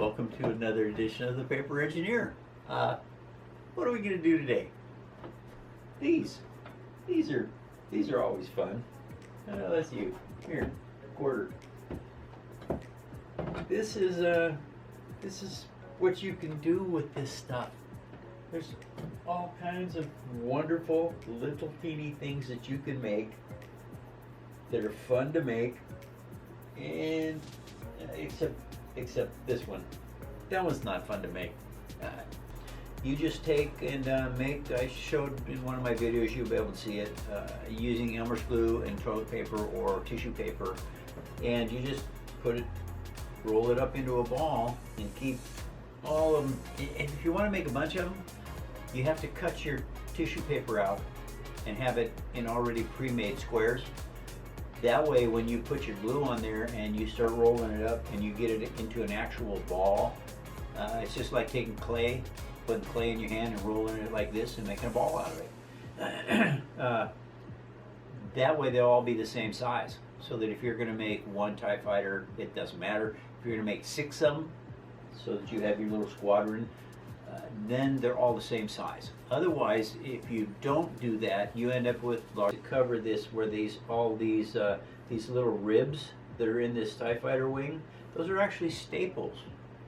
Welcome to another edition of the Paper Engineer. What are we going to do today? These are always fun. That's you. Here, quarter. This is what you can do with this stuff. There's all kinds of wonderful little teeny things that you can make that are fun to make, and except this one. That one's not fun to make. You just take and make, I showed in one of my videos, you'll be able to see it, using Elmer's glue and toilet paper or tissue paper, and you just roll it up into a ball and keep all of them. And if you want to make a bunch of them, you have to cut your tissue paper out and have it in already pre-made squares. That way, when you put your glue on there and you start rolling it up and you get it into an actual ball, it's just like taking clay, putting clay in your hand and rolling it like this and making a ball out of it. That way they'll all be the same size, so that if you're going to make one TIE fighter, it doesn't matter. If you're going to make 6 of them, so that you have your little squadron, then they're all the same size. Otherwise, if you don't do that, you end up with large. To cover this, where these little ribs that are in this TIE fighter wing, those are actually staples.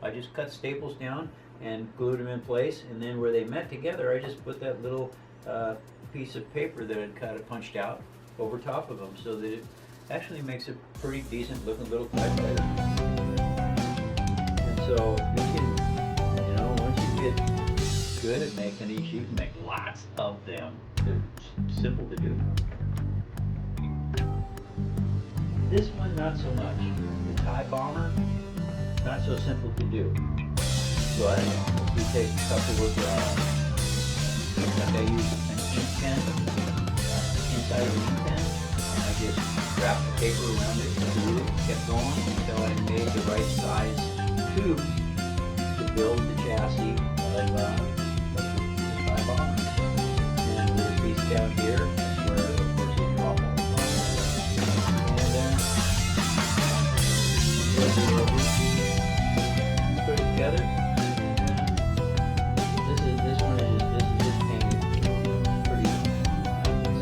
I just cut staples down and glued them in place, and then where they met together, I just put that little piece of paper that I'd punched out over top of them, so that it actually makes a pretty decent looking little TIE fighter. And so you can, once you get good at making these, you can make lots of them. They're simple to do. This one, not so much. The TIE bomber, not so simple to do. But you take a couple of, like I use an ink pen, inside of an ink pen, and I just wrapped the paper around it and glued it, kept going until I made the right size tube to build the chassis of the TIE bomber. And this piece down here, that's where, of course, you drop all the and then put it together. This one is just painted pretty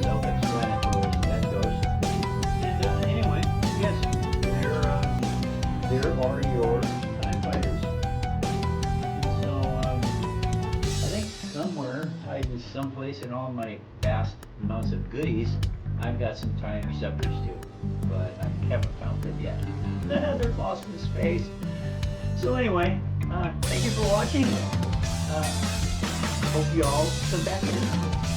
self-explanatory as that goes. And anyway, yes, there are your TIE fighters. So I think somewhere, hiding someplace in all my vast amounts of goodies, I've got some time receptors too, but I haven't found them yet. They're lost in space. So anyway, thank you for watching. Hope you all come back again.